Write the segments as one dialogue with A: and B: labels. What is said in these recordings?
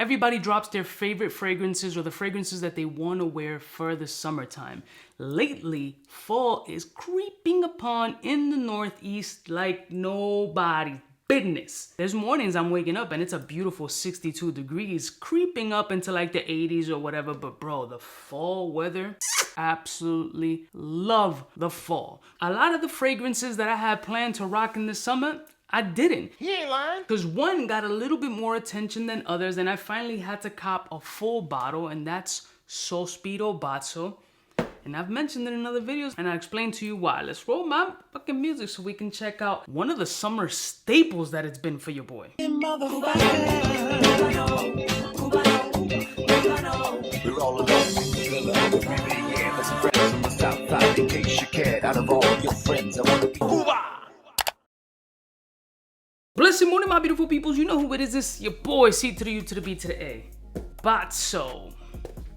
A: Everybody drops their favorite fragrances or the fragrances that they want to wear for the summertime. Lately, fall is creeping upon in the Northeast like nobody's business. There's mornings I'm waking up and it's a beautiful 62 degrees, creeping up into like the 80s or whatever, but bro, the fall weather, absolutely love the fall. A lot of the fragrances that I had planned to rock in the summer, I didn't.
B: He ain't lying.
A: Because one got a little bit more attention than others, and I finally had to cop a full bottle, and that's Sospiro Basso. And I've mentioned it in other videos, and I explained to you why. Let's roll my fucking music so we can check out one of the summer staples that it's been for your boy.
C: We're all alone. Yeah, for some friends from the south side, in case you cared. Out of all your friends, I want to be Cuba.
A: Blessed morning, my beautiful peoples. You know who it is. This your boy, C to the U to the B to the A. Basso.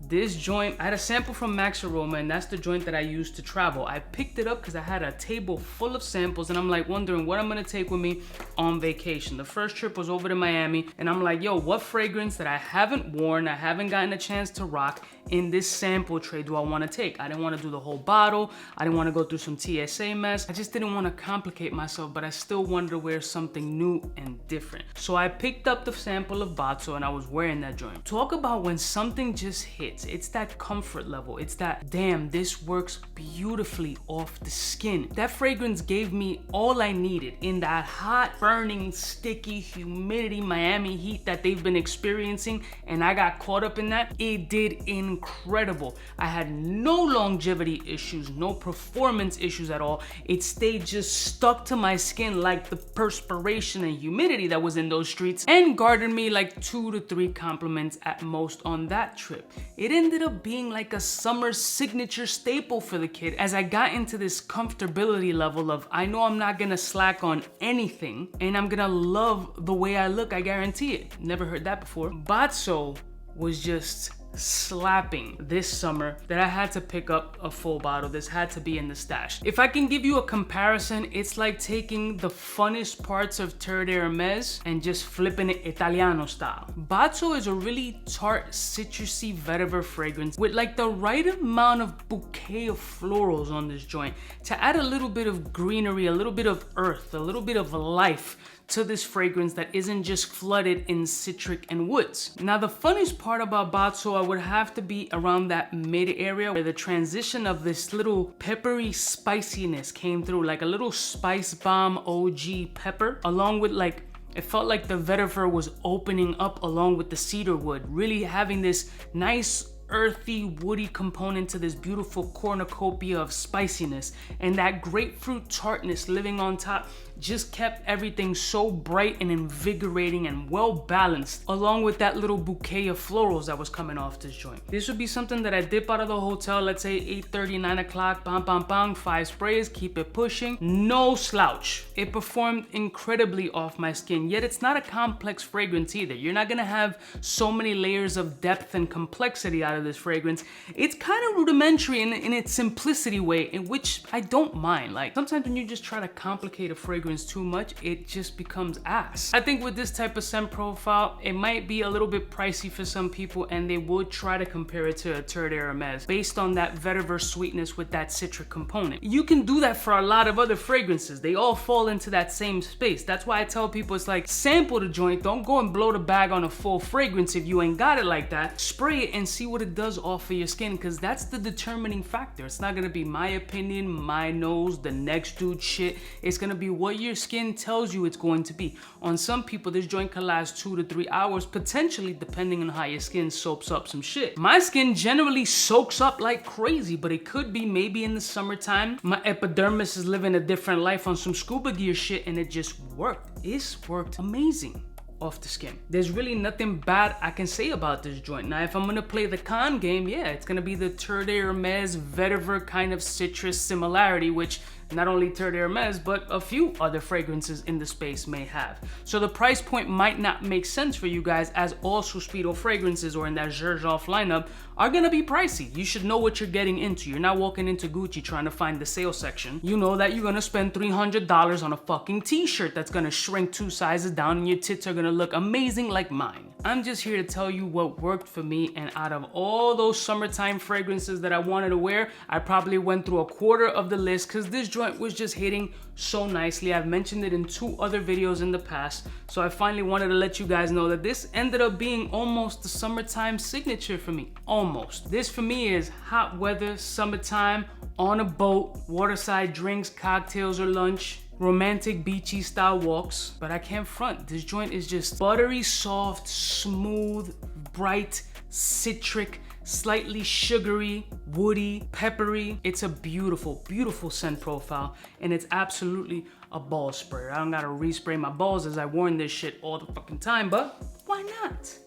A: This joint, I had a sample from Max Aroma, and that's the joint that I used to travel. I picked it up because I had a table full of samples, and I'm like wondering what I'm gonna take with me on vacation. The first trip was over to Miami, and I'm like, yo, what fragrance that I haven't worn, I haven't gotten a chance to rock in this sample tray do I wanna take? I didn't wanna do the whole bottle. I didn't wanna go through some TSA mess. I just didn't wanna complicate myself, but I still wanted to wear something new and different. So I picked up the sample of Basso, and I was wearing that joint. Talk about when something just hits. It's that comfort level. It's that, damn, this works beautifully off the skin. That fragrance gave me all I needed in that hot, burning, sticky, humidity Miami heat that they've been experiencing, and I got caught up in that. It did incredible. I had no longevity issues, no performance issues at all. It stayed just stuck to my skin like the perspiration and humidity that was in those streets, and garnered me like 2 to 3 compliments at most on that trip. It ended up being like a summer signature staple for the kid as I got into this comfortability level of, I know I'm not gonna slack on anything and I'm gonna love the way I look, I guarantee it. Never heard that before. Basso was just slapping this summer that I had to pick up a full bottle. This had to be in the stash. If I can give you a comparison, it's like taking the funnest parts of therealcubaknow and just flipping it Italiano style. Basso is a really tart, citrusy vetiver fragrance with like the right amount of bouquet of florals on this joint to add a little bit of greenery, a little bit of earth, a little bit of life to this fragrance that isn't just flooded in citric and woods. Now, the funniest part about Basso would have to be around that mid area where the transition of this little peppery spiciness came through, like a little spice bomb OG pepper, along with like, it felt like the vetiver was opening up along with the cedar wood, really having this nice earthy, woody component to this beautiful cornucopia of spiciness, and that grapefruit tartness living on top just kept everything so bright and invigorating and well balanced, along with that little bouquet of florals that was coming off this joint. This would be something that I dip out of the hotel, let's say 8:30, 9 o'clock, bam, bam, bam, 5 sprays, keep it pushing, no slouch. It performed incredibly off my skin, yet it's not a complex fragrance either. You're not gonna have so many layers of depth and complexity out of this fragrance. It's kind of rudimentary in its simplicity way, in which I don't mind. Like, sometimes when you just try to complicate a fragrance too much, it just becomes ass. I think with this type of scent profile, it might be a little bit pricey for some people, and they would try to compare it to a therealcubaknow based on that vetiver sweetness with that citric component. You can do that for a lot of other fragrances. They all fall into that same space. That's why I tell people, it's like, sample the joint. Don't go and blow the bag on a full fragrance if you ain't got it like that. Spray it and see what it does off of your skin, because that's the determining factor. It's not gonna be my opinion, my nose, the next dude shit. It's gonna be what your skin tells you it's going to be. On some people, this joint can last 2 to 3 hours, potentially, depending on how your skin soaks up some shit. My skin generally soaks up like crazy, but it could be maybe in the summertime, my epidermis is living a different life on some scuba gear shit, and it just worked. It's worked amazing off the skin. There's really nothing bad I can say about this joint. Now, if I'm gonna play the con game, yeah, it's gonna be the therealcubaknow vetiver kind of citrus similarity, which not only therealcubaknow, but a few other fragrances in the space may have. So the price point might not make sense for you guys, as all Sospiro fragrances or in that GσσÄទ្ lineup are gonna be pricey. You should know what you're getting into. You're not walking into Gucci trying to find the sale section. You know that you're gonna spend $300 on a fucking t-shirt that's gonna shrink 2 sizes down, and your tits are gonna look amazing like mine. I'm just here to tell you what worked for me, and out of all those summertime fragrances that I wanted to wear, I probably went through a quarter of the list because this joint was just hitting so nicely. I've mentioned it in 2 other videos in the past, so I finally wanted to let you guys know that this ended up being almost the summertime signature for me. Almost. This for me is hot weather, summertime, on a boat, waterside drinks, cocktails or lunch, romantic beachy style walks. But I can't front, this joint is just buttery soft, smooth, bright, citric, slightly sugary, woody, peppery. It's a beautiful, beautiful scent profile, and it's absolutely a ball sprayer. I don't gotta respray my balls as I worn this shit all the fucking time, but why not?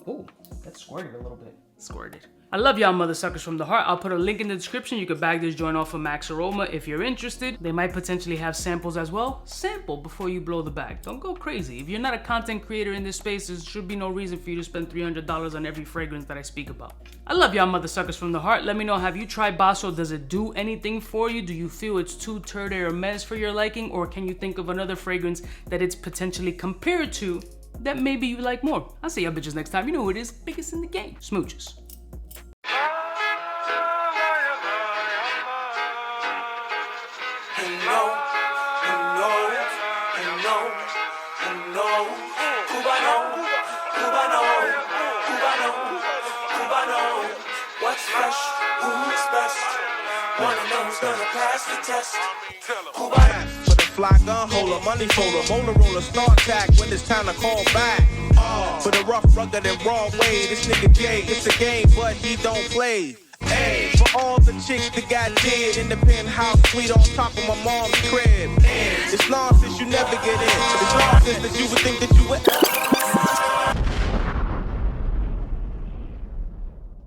A: Oh, that squirted a little bit. Squirted. I love y'all mother suckers from the heart. I'll put a link in the description. You can bag this joint off of Max Aroma if you're interested. They might potentially have samples as well. Sample before you blow the bag. Don't go crazy. If you're not a content creator in this space, there should be no reason for you to spend $300 on every fragrance that I speak about. I love y'all mother suckers from the heart. Let me know, have you tried Basso? Does it do anything for you? Do you feel it's too turdy or mez for your liking? Or can you think of another fragrance that it's potentially compared to that maybe you like more? I'll see y'all bitches next time. You know who it is. Biggest in the game. Smooches.
C: What's fresh? Who's best? One of them's gonna pass the test. For the fly gun holder, money folder, motor roller, start attack when it's time to call back. For the rough, rugged, and raw way, this nigga Jay, it's a game, but he don't play. Hey, for all the chicks that got dead in the penthouse suite on top of my mom's crib. It's nonsense, you never get in. It's nonsense that you would think that you would.